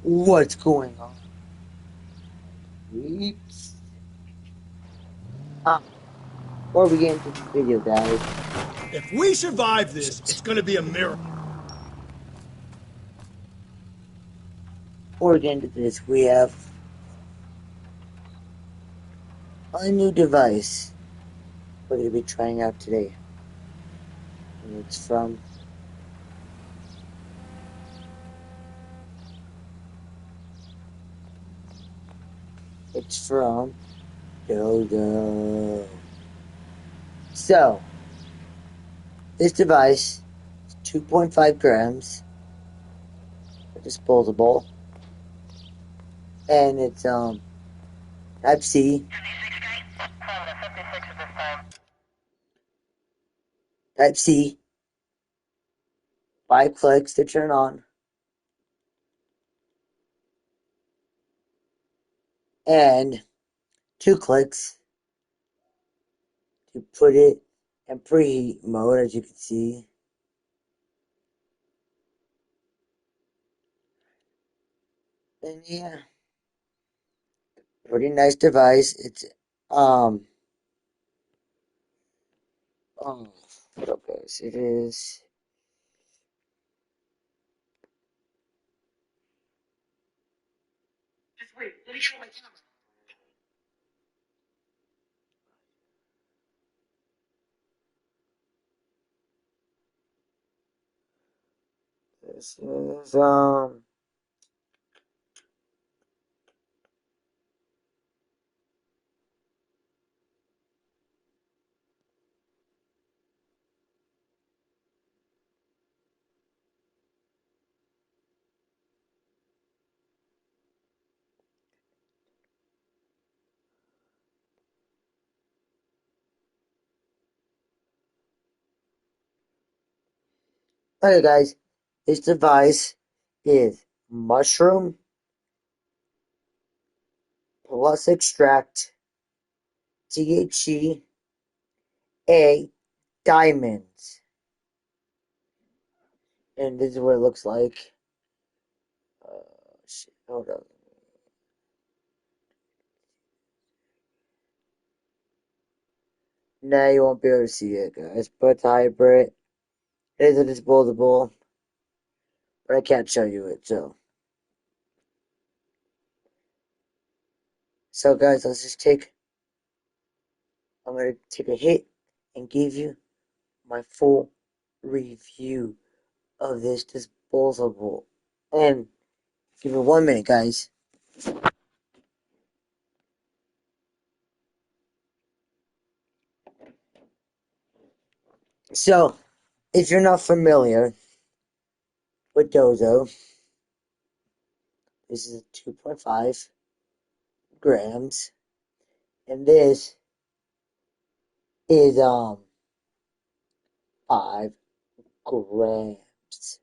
What's going on? Peeps? Ah, before we get into this video, guys, If we survive this, it's gonna be a miracle. before we get into this, we have a new device we're going to be trying out today. And it's from Dodo. So, this device is 2.5 grams, disposable, and it's Type C, Type C, 5 clicks to turn on, and 2 clicks to put it in preheat mode, as you can see. And yeah, pretty nice device. It's um oh, what up, guys? It is this is okay, guys. This device is mushroom plus extract THC A diamonds, and this is what it looks like. Shit, hold up. Now you won't be able to see it, guys. But it's hybrid. It is a disposable, but I can't show you it. So guys, let's just take. I'm gonna take a hit and give you my full review of this disposable. And give me 1 minute, guys. So, if you're not familiar with Dozo, this is 2.5 grams, and this is 5 grams.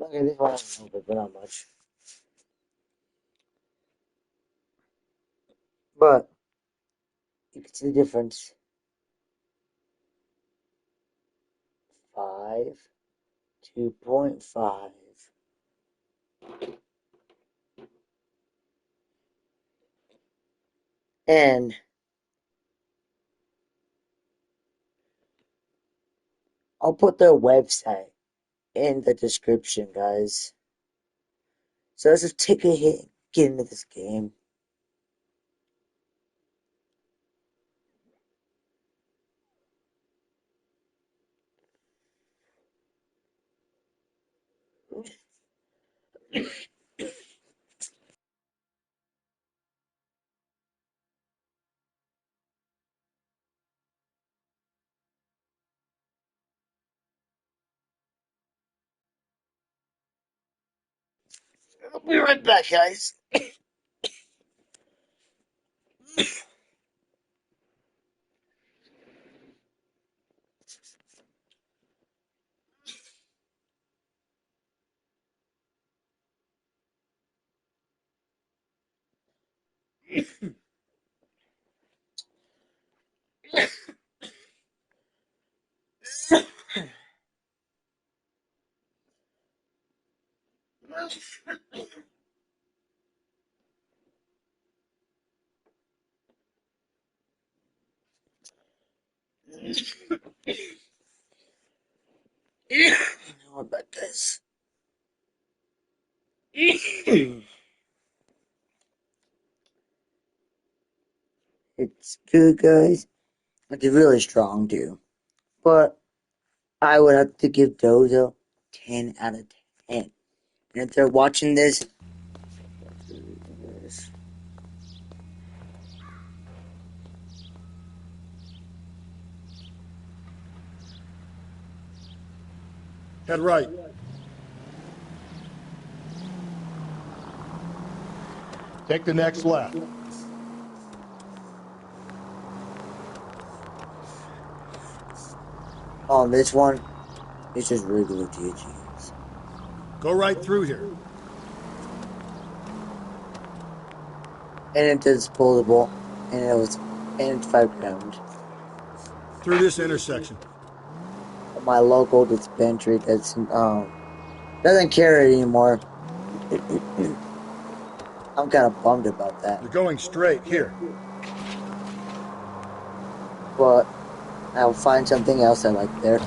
Okay, this one has a little bit, but not much. But you can see the difference. 5, 2.5. And I'll put their website in the description, guys. So let's just take a hit, get into this game. I'll be right back, guys. How about this? It's good, guys. It's really strong, too. But I would have to give Dozo 10 out of 10. And if they're watching this, Head right. Take the next left. on this one, it's just regular GGs. Go right through here. And it's disposable, and it's 5 grams. Through this intersection. My local dispensary doesn't carry it anymore. I'm kind of bummed about that. You're going straight. Here. But I'll find something else I like there.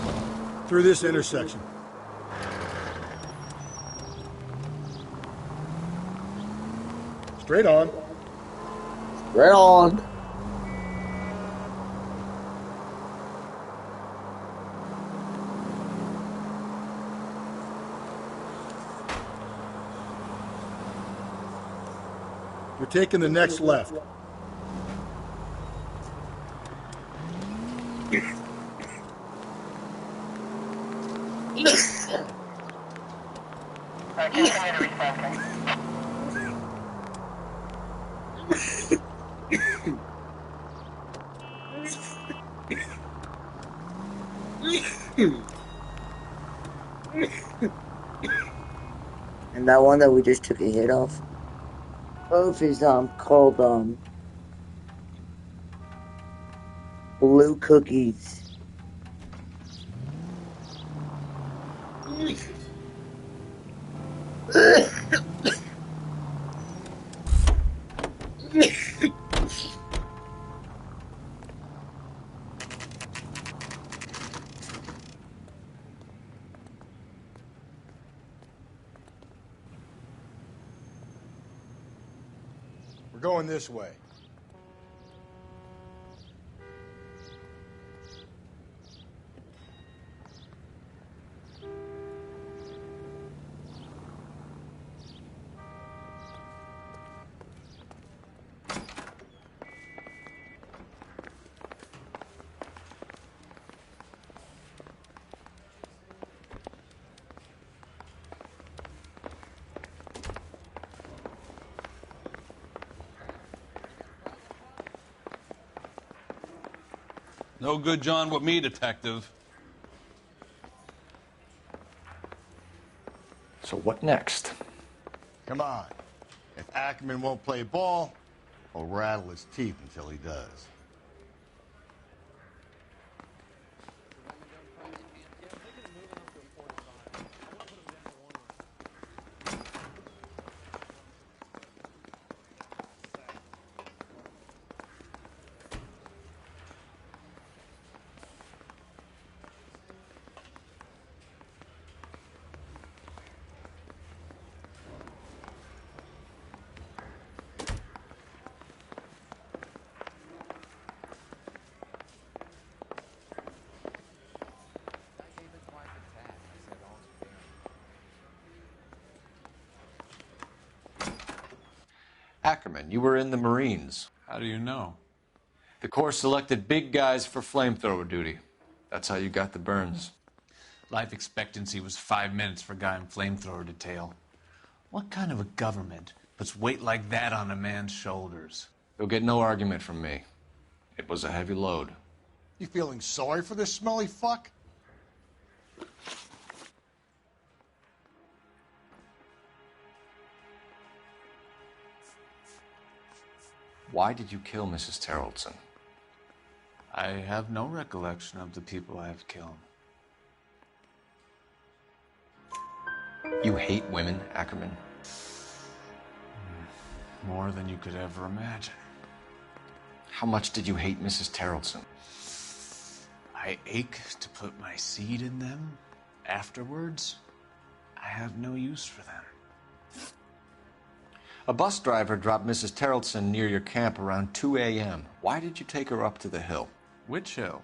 Through this intersection. Straight on. Right on. You're taking the next left. And that one that we just took a hit off. Both is called blue cookies. We're going this way. No good John with me, detective. So what next? Come on. If Ackerman won't play ball, I'll rattle his teeth until he does. Ackerman, you were in the Marines. How do you know? The Corps selected big guys for flamethrower duty. That's how you got the burns. Life expectancy was 5 minutes for a guy in flamethrower detail. What kind of a government puts weight like that on a man's shoulders? You'll get no argument from me. It was a heavy load. You feeling sorry for this smelly fuck? Why did you kill Mrs. Terrellson? I have no recollection of the people I have killed. You hate women, Ackerman? More than you could ever imagine. How much did you hate Mrs. Terrellson? I ache to put my seed in them. Afterwards, I have no use for them. A bus driver dropped Mrs. Terrellson near your camp around 2 a.m. Why did you take her up to the hill? Which hill?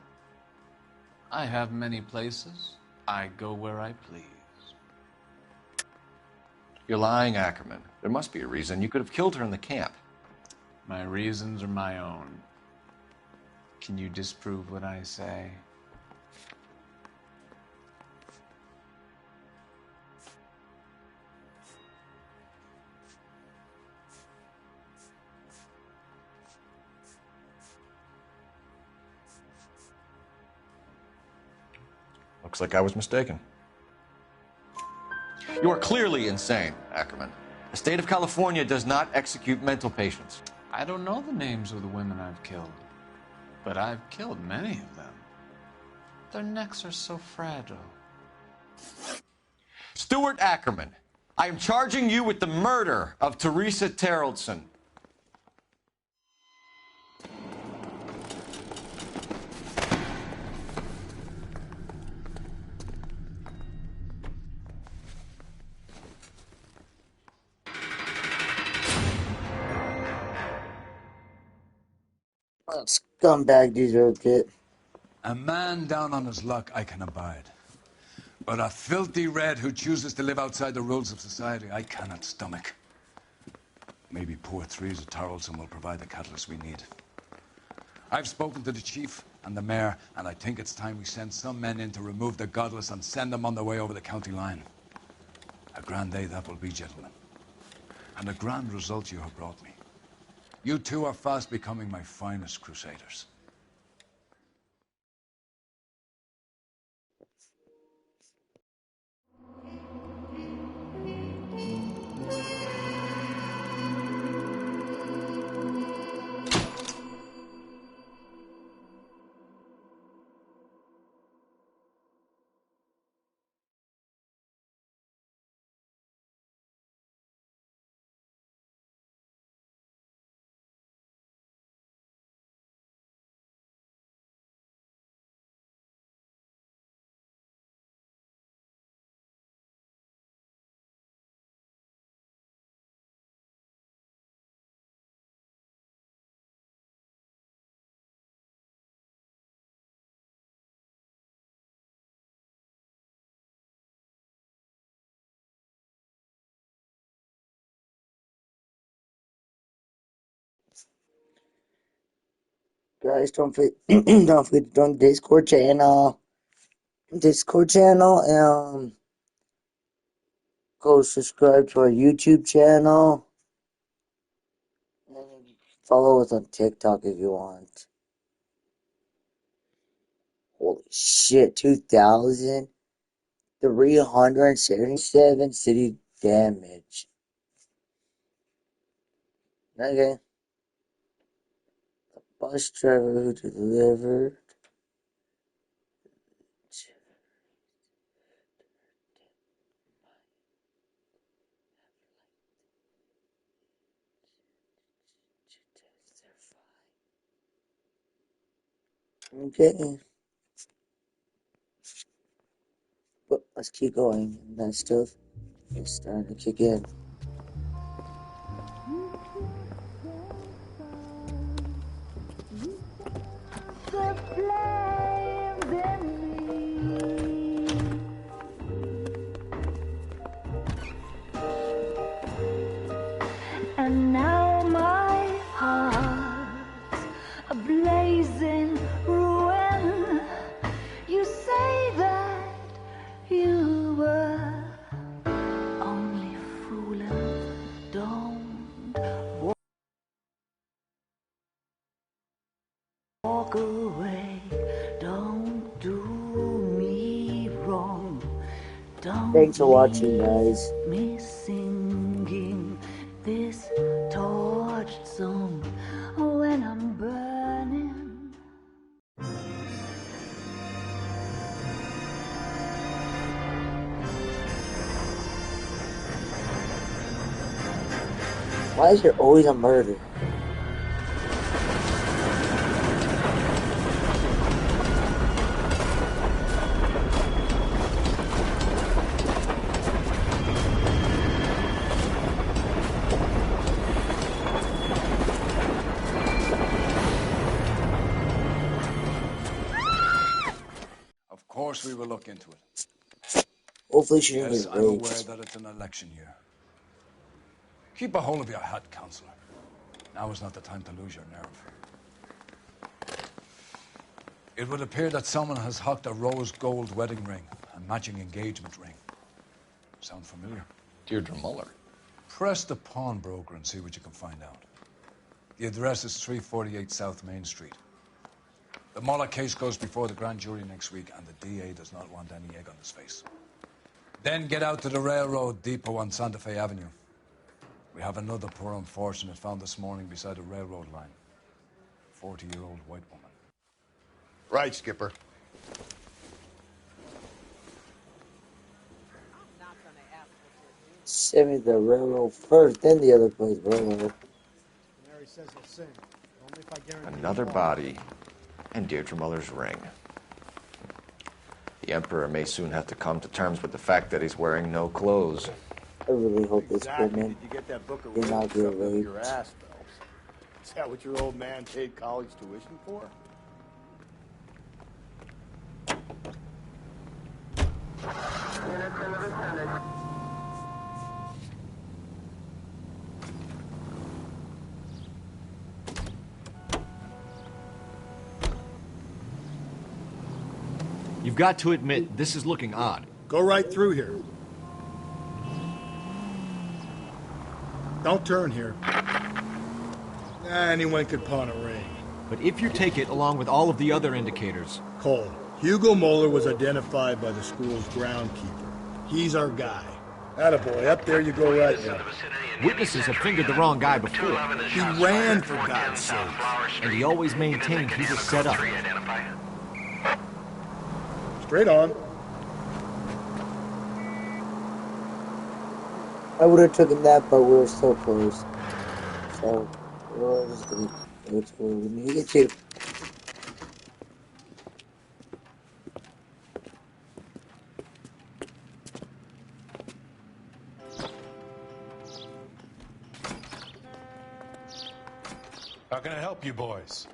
I have many places. I go where I please. You're lying, Ackerman. There must be a reason. You could have killed her in the camp. My reasons are my own. Can you disprove what I say? Looks like I was mistaken. You are clearly insane, Ackerman. The state of California does not execute mental patients. I don't know the names of the women I've killed, but I've killed many of them. Their necks are so fragile. Stuart Ackerman, I am charging you with the murder of Teresa Terrellson. What scumbag deserved it. A man down on his luck I can abide. But a filthy red who chooses to live outside the rules of society, I cannot stomach. Maybe poor Teresa Tarleton will provide the catalyst we need. I've spoken to the chief and the mayor, and I think it's time we send some men in to remove the godless and send them on their way over the county line. A grand day that will be, gentlemen. And a grand result you have brought me. You two are fast becoming my finest crusaders. Guys, don't forget, don't forget to join the Discord channel. Go subscribe to our YouTube channel. And follow us on TikTok if you want. Holy shit, 2,377 city damage. Okay. The bus driver who delivered. Okay. But let's keep going. That stuff is starting to kick in. And now my heart's a blazing ruin. You say that you were only fooling. Don't walk away. Don't do me wrong. Don't Thanks for watching, guys. leave me singing this torched song. Why is there always a murder? Of course we will look into it. Hopefully she doesn't Yes, get I'm aware raped. that it's an election year. Keep a hold of your hat, Counselor. Now is not the time to lose your nerve. It would appear that someone has hocked a rose gold wedding ring and matching engagement ring. Sound familiar? Deirdre Muller. Press the pawnbroker and see what you can find out. The address is 348 South Main Street. The Muller case goes before the grand jury next week, and the DA does not want any egg on his face. Then get out to the railroad depot on Santa Fe Avenue. We have another poor unfortunate found this morning beside a railroad line. 40-year-old white woman. Right, Skipper. Send me the railroad first, then the other place, bro. Mary says he'll sing. Only if I guarantee Another more. body, and Deirdre Muller's ring. The Emperor may soon have to come to terms with the fact that he's wearing no clothes. I really hope this Exactly. woman Did you get that book of did not rules get shoved up raped. your ass, Phelps? Is that what your old man paid college tuition for? You've got to admit, this is looking odd. Go right through here. Don't turn here. Anyone could pawn a ring. But if you take it along with all of the other indicators... Cole, Hugo Moeller was identified by the school's groundkeeper. He's our guy. Attaboy, up there you go right now. Witnesses have fingered the wrong guy before. He ran, for God's sake. And he always maintained he was set up. Straight on. I would have taken that, but we were so close. So, we're just gonna go to where we need to get to. How can I help you boys?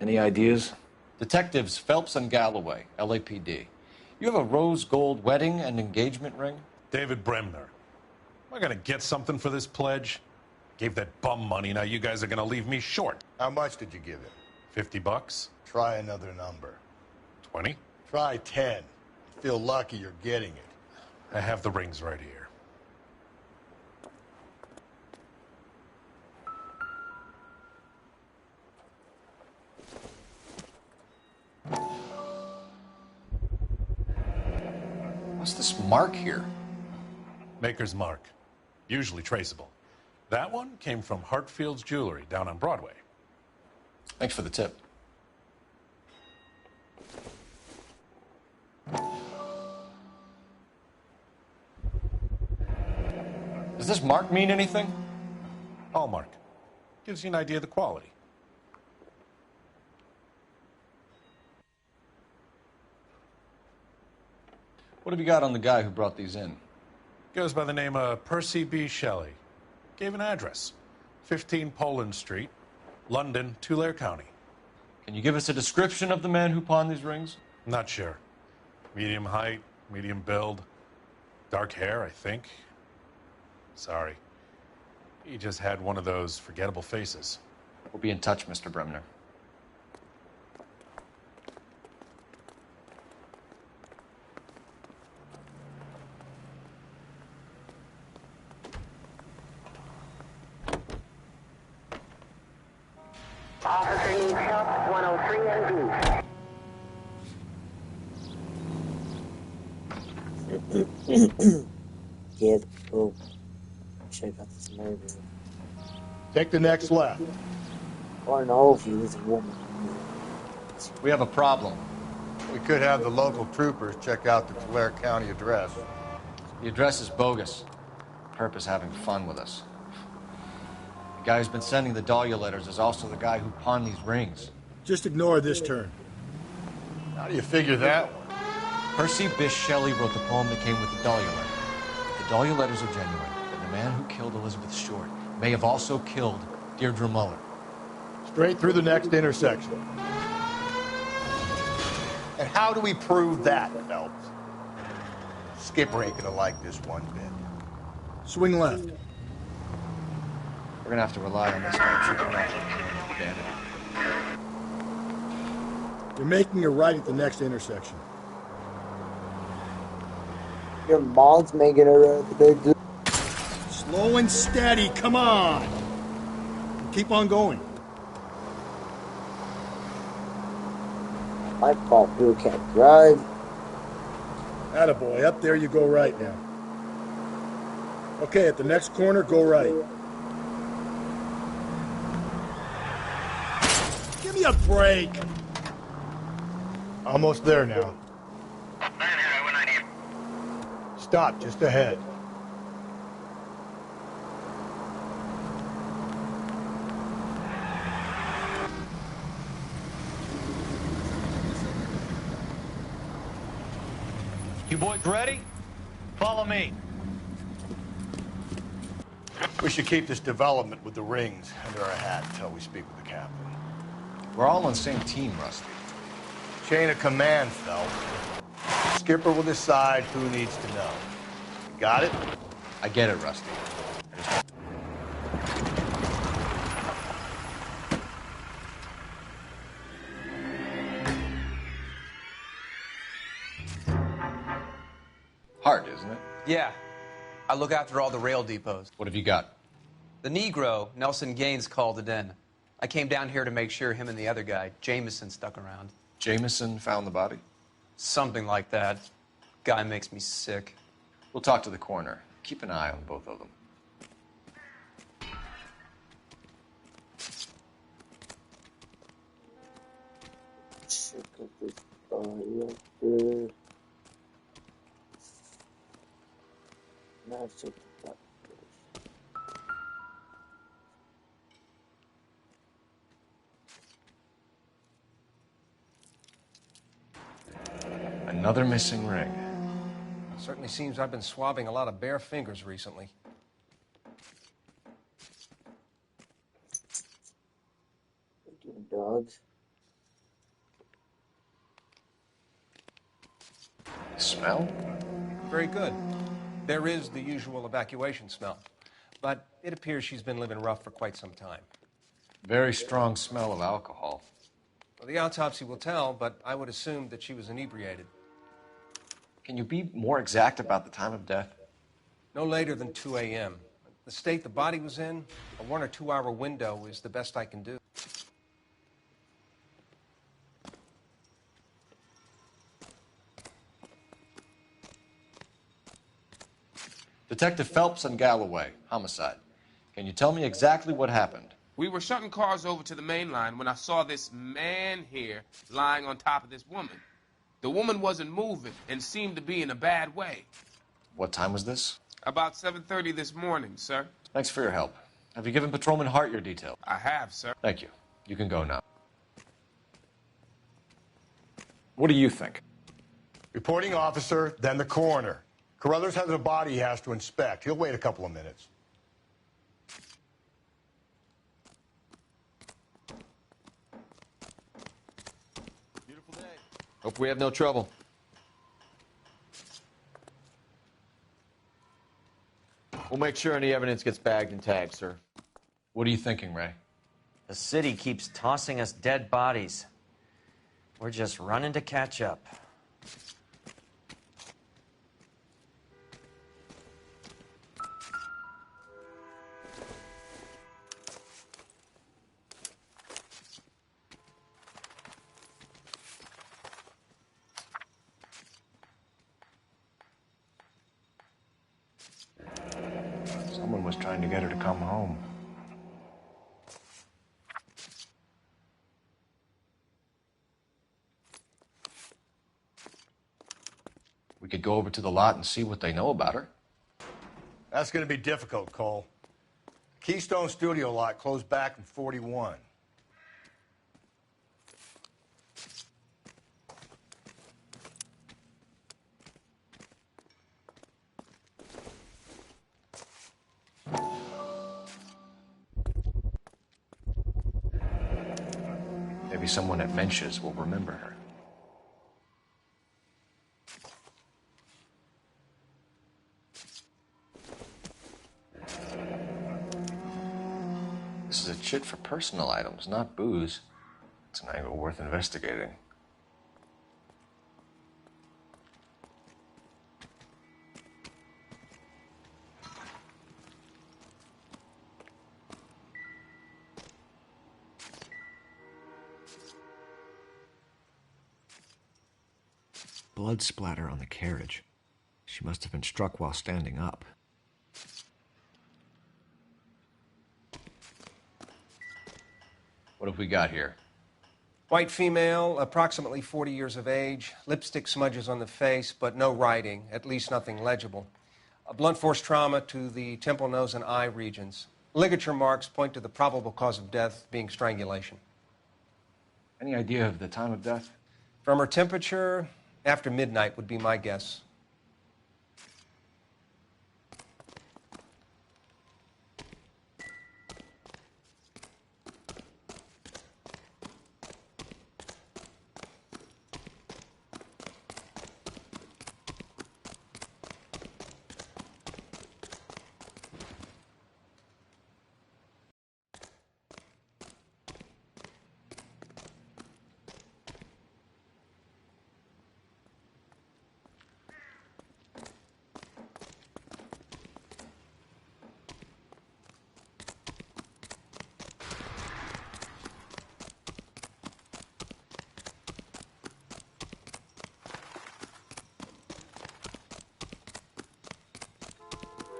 Any ideas? Detectives Phelps and Galloway, LAPD. You have a rose gold wedding and engagement ring? David Bremner. Am I gonna get something for this pledge? Gave that bum money, now you guys are gonna leave me short. How much did you give him? $50? Try another number. 20? Try 10. Feel lucky you're getting it. I have the rings right here. What's this mark here? Maker's mark. Usually traceable. That one came from Hartfield's Jewelry down on Broadway. Thanks for the tip. Does this mark mean anything? Hallmark. Gives you an idea of the quality. What have you got on the guy who brought these in? Goes by the name of Percy B. Shelley. Gave an address. 15 Poland Street, London, Tulare County. Can you give us a description of the man who pawned these rings? Not sure. Medium height, medium build. Dark hair, I think. Sorry. He just had one of those forgettable faces. We'll be in touch, Mr. Bremner. Officer needs help, 103 and Yeah, go check out this murder. Take the next left. Or no, if you was a woman. We have a problem. We could have the local troopers check out the Tulare County address. The address is bogus. Perp is having fun with us. The guy who's been sending the Dahlia letters is also the guy who pawned these rings. Just ignore this turn. How do you figure that one? Percy Bysshe Shelley wrote the poem that came with the Dahlia letter. If the Dahlia letters are genuine, then the man who killed Elizabeth Short may have also killed Deirdre Muller. Straight through the next intersection. And how do we prove that, Phelps? Skipper ain't gonna like this one bit. Swing left. We're gonna have to rely on this guy tripping out like vanity. You're making a right at the next intersection. Your mom's making a right. Slow and steady, come on! Keep on going. My fault, Bill can't drive. Attaboy, up there you go right now. Okay, at the next corner, go right. Give me a break! Almost there now. Stop just ahead. You boys ready? Follow me. We should keep this development with the rings under our hat until we speak with the captain. We're all on the same team, Rusty. Chain of command, Phelps. Skipper will decide who needs to know. You got it? I get it, Rusty. Hard, isn't it? Yeah. I look after all the rail depots. What have you got? The Negro, Nelson Gaines, called it in. I came down here to make sure him and the other guy, Jameson, stuck around. Jameson found the body? Something like that. Guy makes me sick. We'll talk to the coroner. Keep an eye on both of them. Check out this body up there. Now check it out. Another missing ring. Certainly seems I've been swabbing a lot of bare fingers recently. What are you doing, dogs? Smell? Very good. There is the usual evacuation smell, but it appears she's been living rough for quite some time. Very strong smell of alcohol. Well, the autopsy will tell, but I would assume that she was inebriated. Can you be more exact about the time of death? No later than 2 a.m. The state the body was in, a 1 or 2 hour window is the best I can do. Detective Phelps and Galloway, homicide. Can you tell me exactly what happened? We were shutting cars over to the main line when I saw this man here lying on top of this woman. The woman wasn't moving and seemed to be in a bad way. What time was this? About 7:30 this morning, sir. Thanks for your help. Have you given Patrolman Hart your details? I have, sir. Thank you. You can go now. What do you think? Reporting officer, then the coroner. Carruthers has a body he has to inspect. He'll wait a couple of minutes. Beautiful day. Hope we have no trouble. We'll make sure any evidence gets bagged and tagged, sir. What are you thinking, Ray? The city keeps tossing us dead bodies. We're just running to catch up. Someone was trying to get her to come home. We could go over to the lot and see what they know about her. That's going to be difficult, Cole. Keystone Studio lot closed back in 41. Maybe someone at Mensch's will remember her. This is a chit for personal items, not booze. It's an angle worth investigating. Blood splatter on the carriage. She must have been struck while standing up. What have we got here? White female, approximately 40 years of age, lipstick smudges on the face, but no writing, at least nothing legible. A blunt force trauma to the temple, nose, and eye regions. Ligature marks point to the probable cause of death being strangulation. Any idea of the time of death? From her temperature, after midnight would be my guess.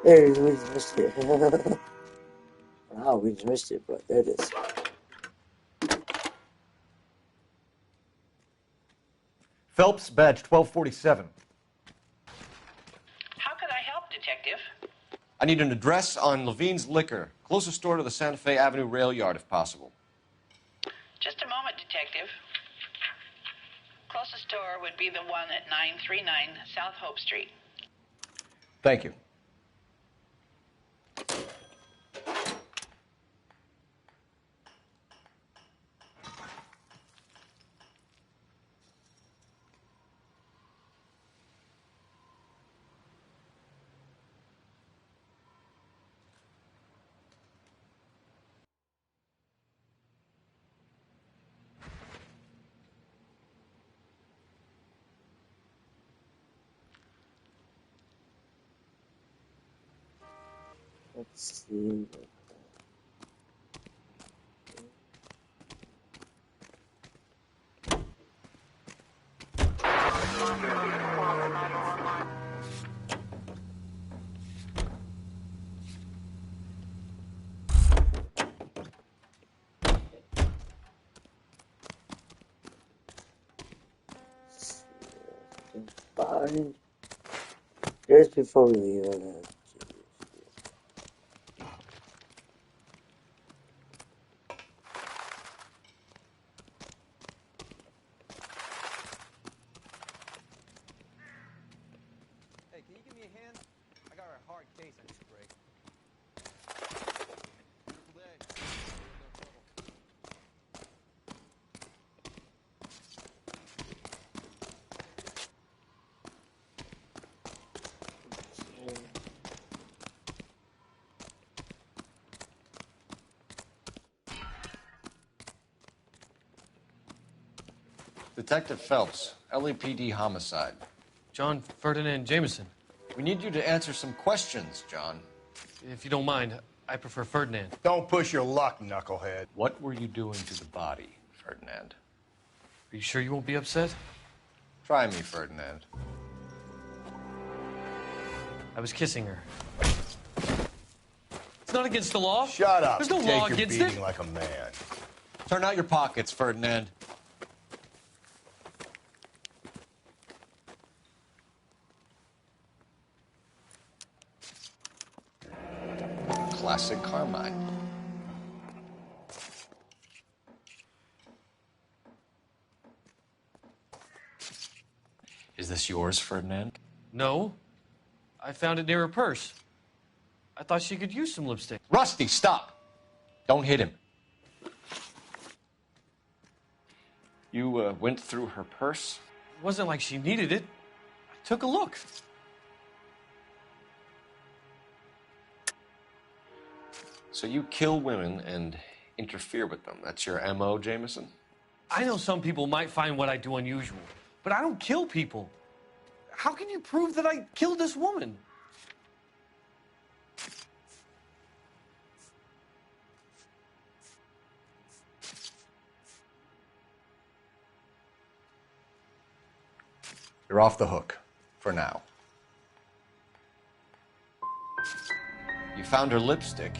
There it is, we just missed it. Wow, we just missed it, but there it is. Phelps, badge 1247. How can I help, Detective? I need an address on Levine's Liquor. Closest store to the Santa Fe Avenue rail yard, if possible. Just a moment, Detective. Closest store would be the one at 939 South Hope Street. Thank you. Let's see. Fine. Just before we leave, Hey, can you give me a hand? I got a hard case I need to break. Beautiful day. Detective Phelps, LAPD homicide. John Ferdinand Jameson. We need you to answer some questions, John. If you don't mind, I prefer Ferdinand. Don't push your luck, knucklehead. What were you doing to the body, Ferdinand? Are you sure you won't be upset? Try me, Ferdinand. I was kissing her. It's not against the law. Shut up. There's no Take law your against beating it. like a man. Turn out your pockets, Ferdinand. classic carmine. Is this yours, Ferdinand? No. I found it near her purse. I thought she could use some lipstick. Rusty, stop! Don't hit him. You went through her purse? It wasn't like she needed it. I took a look. So you kill women and interfere with them. That's your M.O., Jameson? I know some people might find what I do unusual, but I don't kill people. How can you prove that I killed this woman? You're off the hook. For now. You found her lipstick.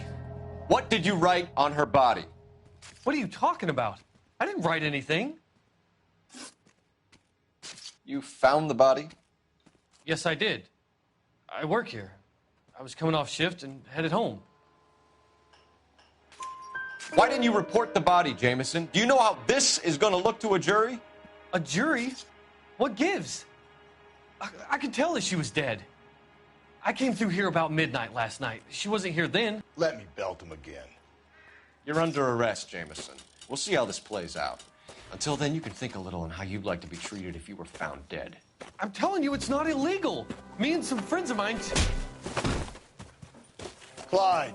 What did you write on her body? What are you talking about? I didn't write anything. You found the body? Yes, I did. I work here. I was coming off shift and headed home. Why didn't you report the body, Jameson? Do you know how this is going to look to a jury? A jury? What gives? I could tell that she was dead. I came through here about midnight last night. She wasn't here then. Let me belt him again. You're under arrest, Jameson. We'll see how this plays out. Until then, you can think a little on how you'd like to be treated if you were found dead. I'm telling you, it's not illegal. Me and some friends of mine... Clyde,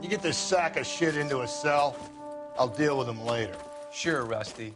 you get this sack of shit into a cell. I'll deal with him later. Sure, Rusty.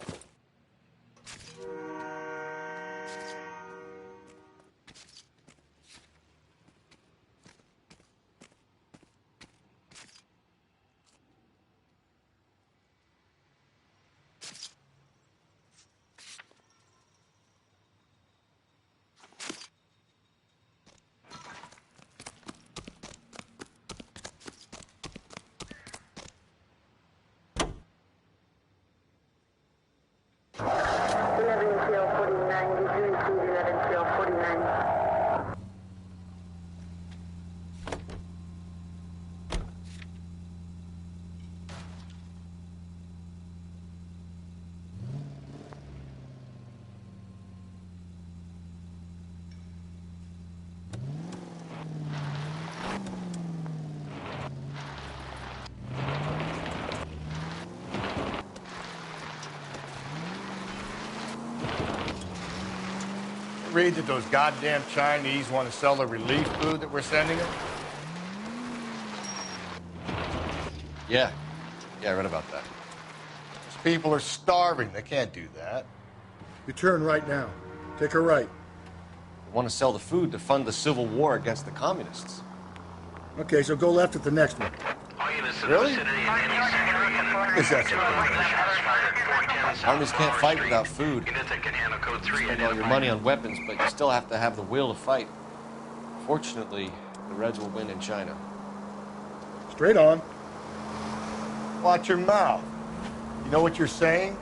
Read that those goddamn Chinese want to sell the relief food that we're sending them? Yeah, I read about that. Those people are starving. They can't do that. You turn right now. Take a right. They want to sell the food to fund the civil war against the communists. Okay, so go left at the next one. Really? Is that Armies can't fight without food. You spend all your money on weapons, but you still have to have the will to fight. Fortunately, the Reds will win in China. Straight on. Watch your mouth. You know what you're saying?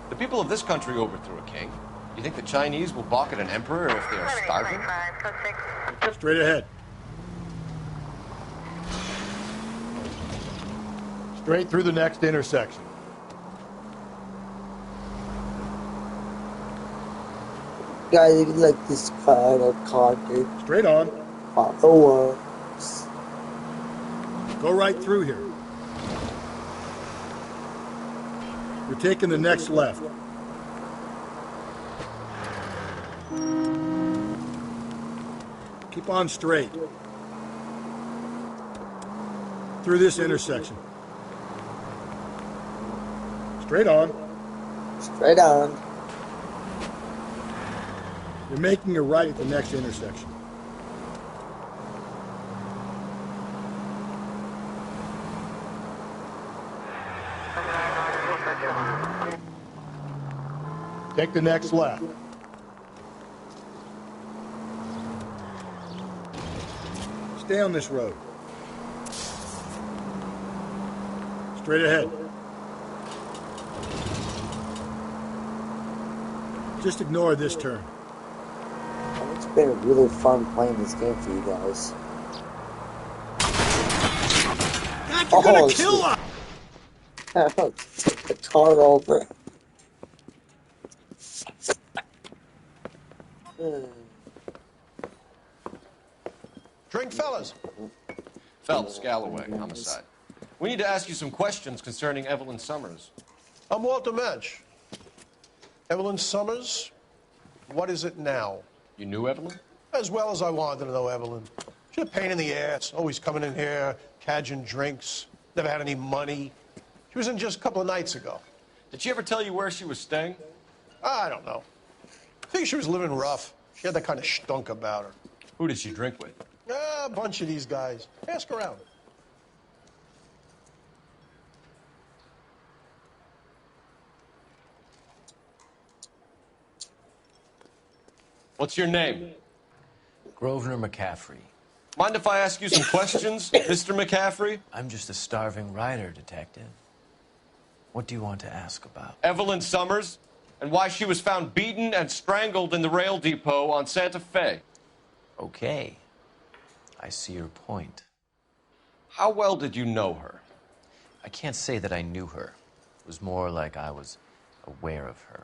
The people of this country overthrew a king. You think the Chinese will balk at an emperor if they are starving? Straight ahead. Straight through the next intersection. Guys, if you like this kind of content, straight on. Follow us. Go right through here. You're taking the next left. Keep on straight. Through this intersection. Straight on. Straight on. You're making a right at the next intersection. Take the next left. Stay on this road. Straight ahead. Just ignore this turn. It's been really fun playing this game for you guys. back, you're gonna kill us! Take the car over. Drink, fellas. Phelps, Galloway, homicide. We need to ask you some questions concerning Evelyn Summers. I'm Walter Mensch. Evelyn Summers, what is it now? You knew Evelyn? As well as I wanted to know Evelyn. She's a pain in the ass, always coming in here, cadging drinks, never had any money. She was in just a couple of nights ago. Did she ever tell you where she was staying? I don't know. I think she was living rough. She had that kind of stunk about her. Who did she drink with? A bunch of these guys. Ask around. What's your name? Grosvenor McCaffrey. Mind if I ask you some questions, Mr. McCaffrey? I'm just a starving writer, Detective. What do you want to ask about? Evelyn Summers, and why she was found beaten and strangled in the rail depot on Santa Fe. Okay. I see your point. How well did you know her? I can't say that I knew her. It was more like I was aware of her.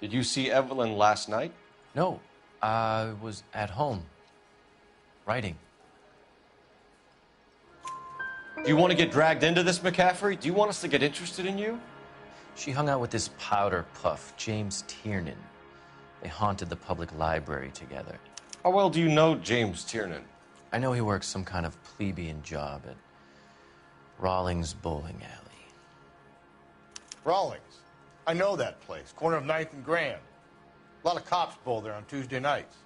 Did you see Evelyn last night? No, I was at home, writing. Do you want to get dragged into this, McCaffrey? Do you want us to get interested in you? She hung out with this powder puff, James Tiernan. They haunted the public library together. How well do you know James Tiernan? I know he works some kind of plebeian job at Rawlings Bowling Alley. Rawlings. I know that place. Corner of 9th and Grand. A lot of cops bowl there on Tuesday nights.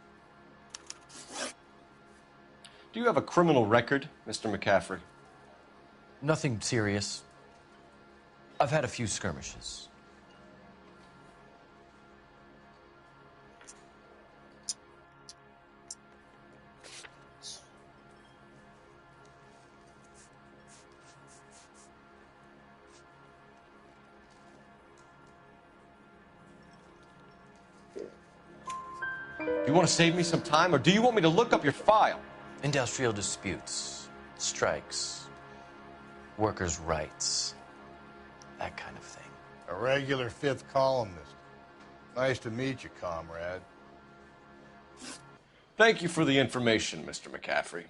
Do you have a criminal record, Mr. McCaffrey? Nothing serious. I've had a few skirmishes. Do you want to save me some time, or do you want me to look up your file? Industrial disputes, strikes, workers' rights, that kind of thing. A regular fifth columnist. Nice to meet you, comrade. Thank you for the information, Mr. McCaffrey.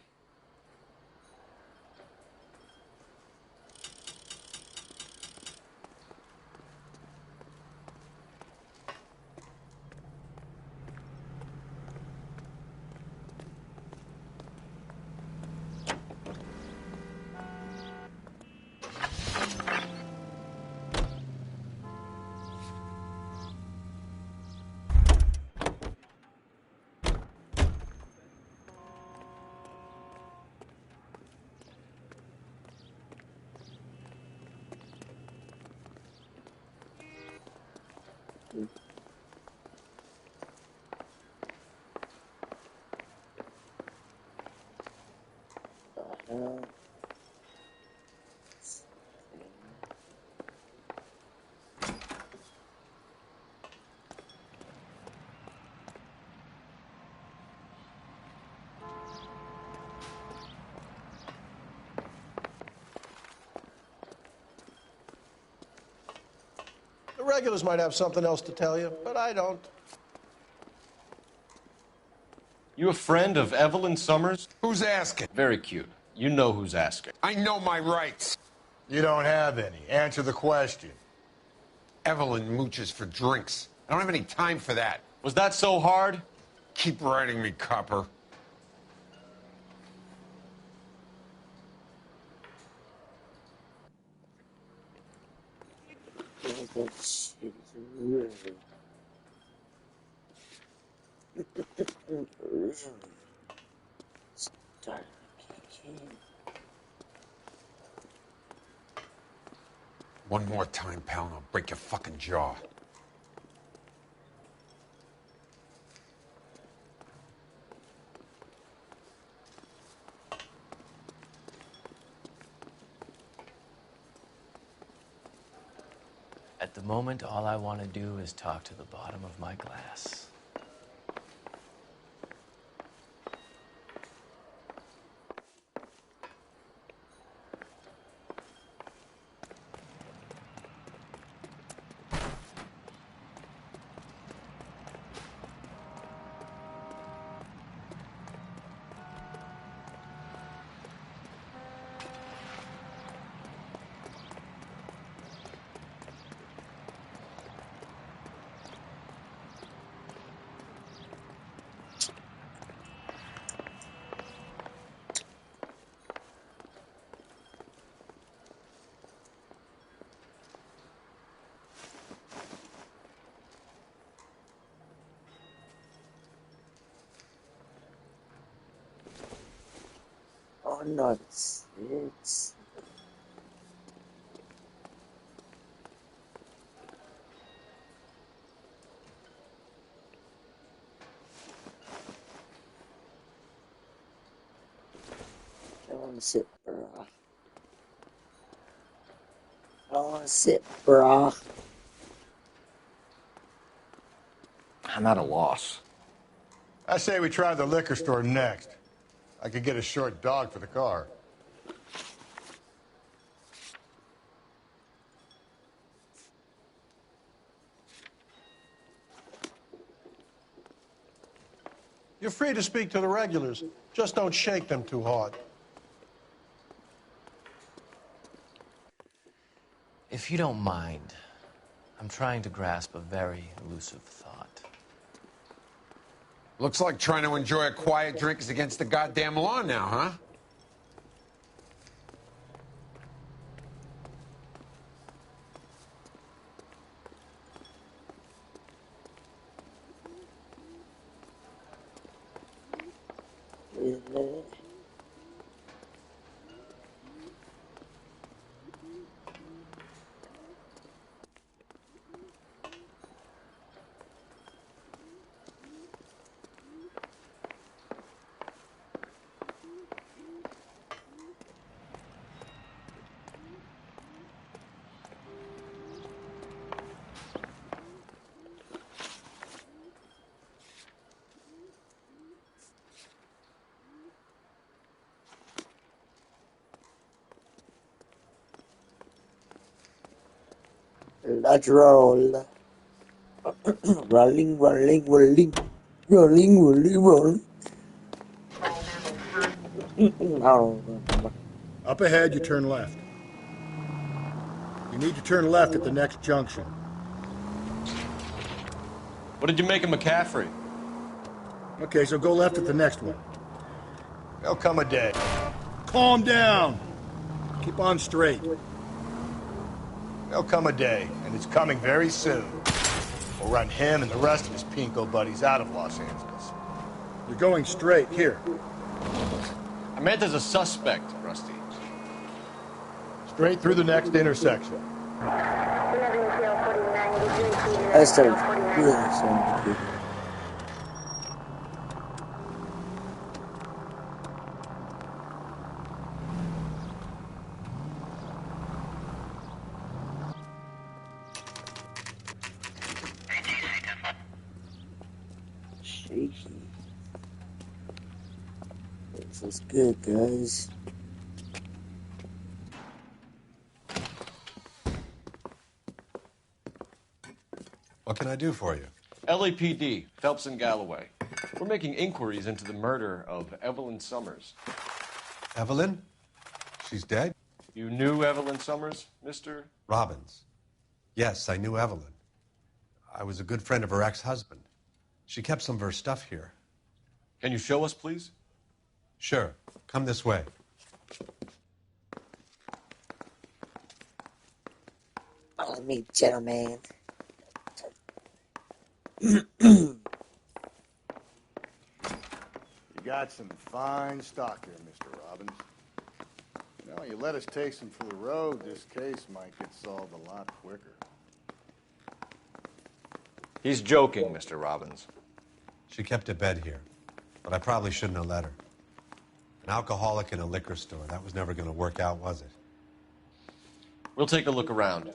The regulars might have something else to tell you, but I don't. You a friend of Evelyn Summers? Who's asking? Very cute. You know who's asking. I know my rights. You don't have any. Answer the question. Evelyn mooches for drinks. I don't have any time for that. Was that so hard? Keep writing me, copper. One more time, pal, and I'll break your fucking jaw. At the moment, all I want to do is talk to the bottom of my glass. Oh no, it's I wanna sit, bruh. I wanna sit, bruh. I'm at a loss. I say we try the liquor store next. I could get a short dog for the car. You're free to speak to the regulars. Just don't shake them too hard. If you don't mind, I'm trying to grasp a very elusive thought. Looks like trying to enjoy a quiet drink is against the goddamn law now, huh? Wait a minute. Let's roll. Rolling, rolling, rolling. Rolling, rolling, rolling. Up ahead, you turn left. You need to turn left at the next junction. What did you make of McCaffrey? Okay, so go left at the next one. There'll come a day. Calm down. Keep on straight. There'll come a day, and it's coming very soon. We'll run him and the rest of his pinko buddies out of Los Angeles. You're going straight. Here. I meant as a suspect, Rusty. Straight through the next intersection. I started feeling something. Shaky. This is good, guys. What can I do for you? LAPD, Phelps and Galloway. We're making inquiries into the murder of Evelyn Summers. Evelyn? She's dead? You knew Evelyn Summers, Mr. Robbins. Yes, I knew Evelyn. I was a good friend of her ex-husband. She kept some of her stuff here. Can you show us, please? Sure. Come this way. Follow me, gentlemen. You got some fine stock here, Mr. Robbins. You know, you let us take some for the road, this case might get solved a lot quicker. He's joking, Mr. Robbins. She kept a bed here, but I probably shouldn't have let her. An alcoholic in a liquor store, that was never going to work out, was it? We'll take a look around.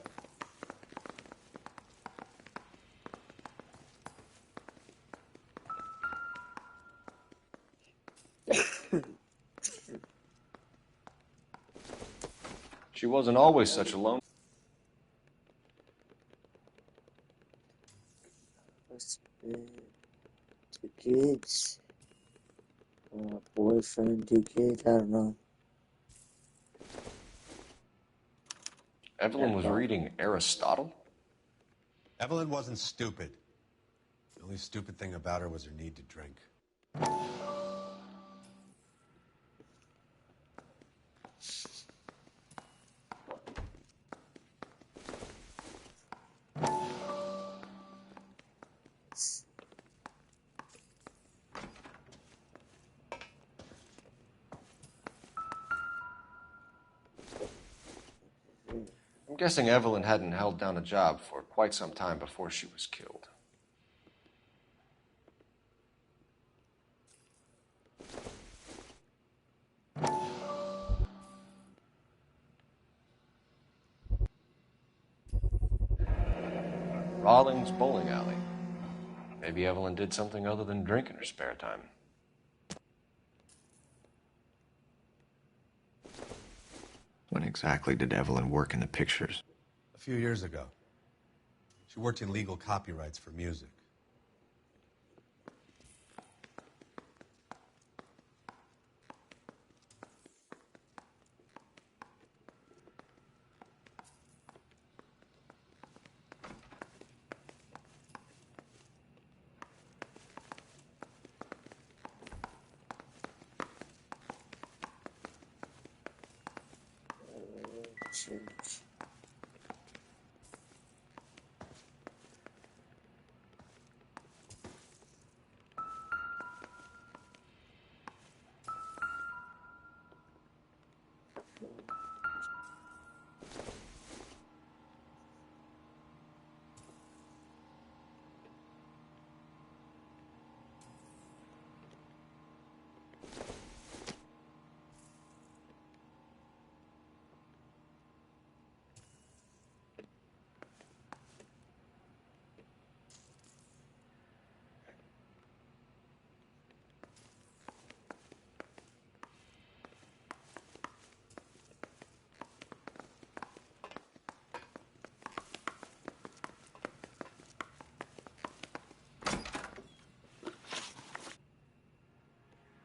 She wasn't always such a lone. Two kids. Boyfriend, 2 kids, I don't know. Evelyn was reading Aristotle? Evelyn wasn't stupid. The only stupid thing about her was her need to drink. I'm guessing Evelyn hadn't held down a job for quite some time before she was killed. Rawlings Bowling Alley. Maybe Evelyn did something other than drink in her spare time. When exactly did Evelyn work in the pictures? A few years ago. She worked in legal copyrights for music.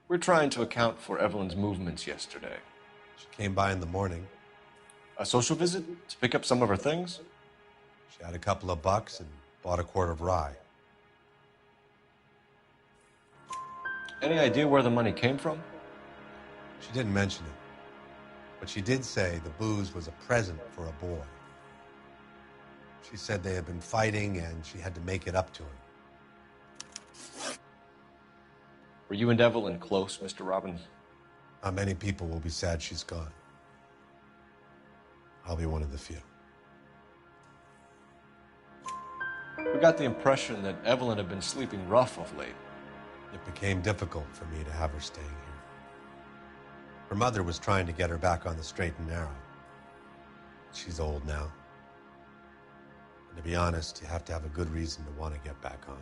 We're trying to account for Evelyn's movements yesterday. She came by in the morning. A social visit to pick up some of her things? She had a couple of bucks and bought a quart of rye. Any idea where the money came from? She didn't mention it, but she did say the booze was a present for a boy. She said they had been fighting and she had to make it up to him. Were you and Evelyn close, Mr. Robbins? Not many people will be sad she's gone. I'll be one of the few. We got the impression that Evelyn had been sleeping rough of late. It became difficult for me to have her staying here. Her mother was trying to get her back on the straight and narrow. She's old now. And to be honest, you have to have a good reason to want to get back on.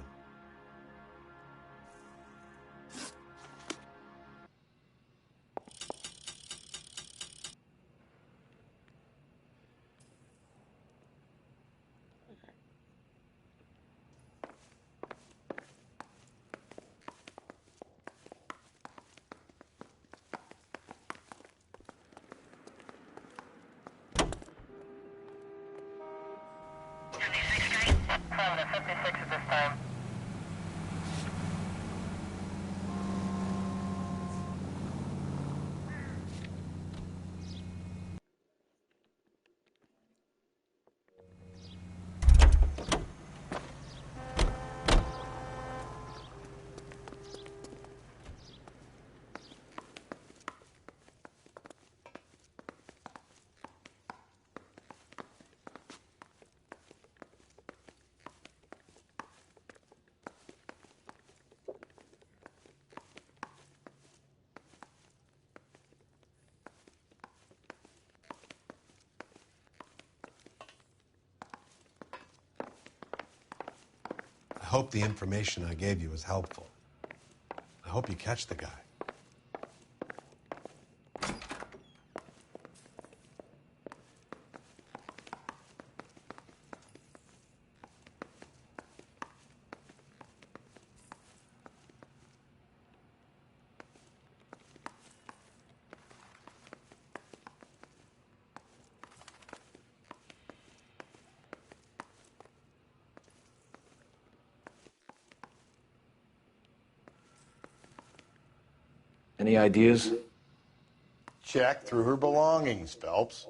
I hope the information I gave you was helpful. I hope you catch the guy. Any ideas? Check through her belongings, Phelps.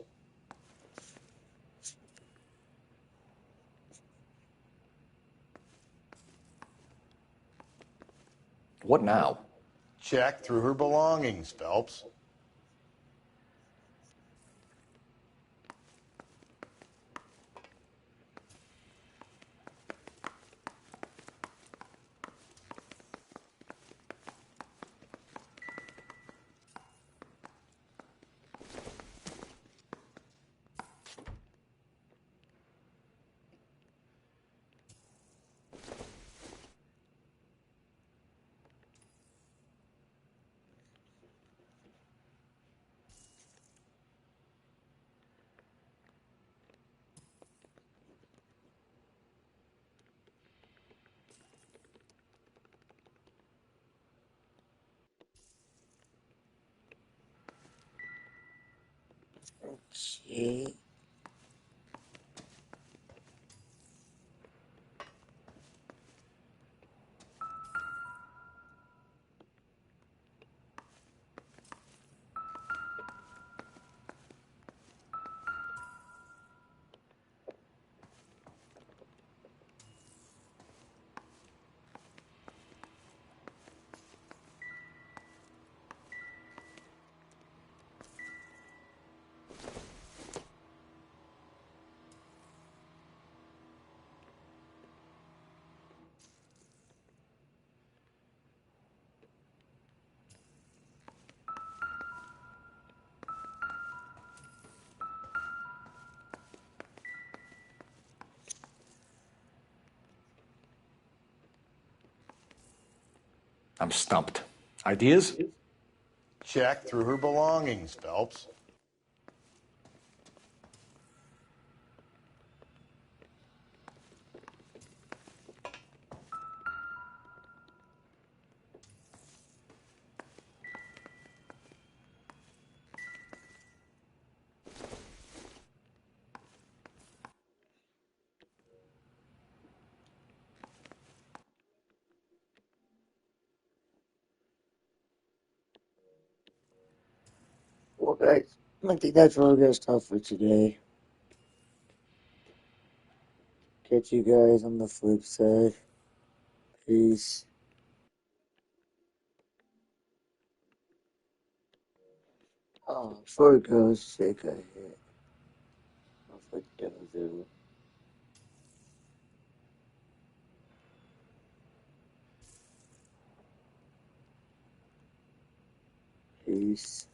What now? Check through her belongings, Phelps. Okay. I'm stumped. Ideas? Check through her belongings, Phelps. Well, guys, I think that's all we got stuff for today. Catch you guys on the flip side. Peace. Oh, before it goes, take a hit off a dozo. Peace.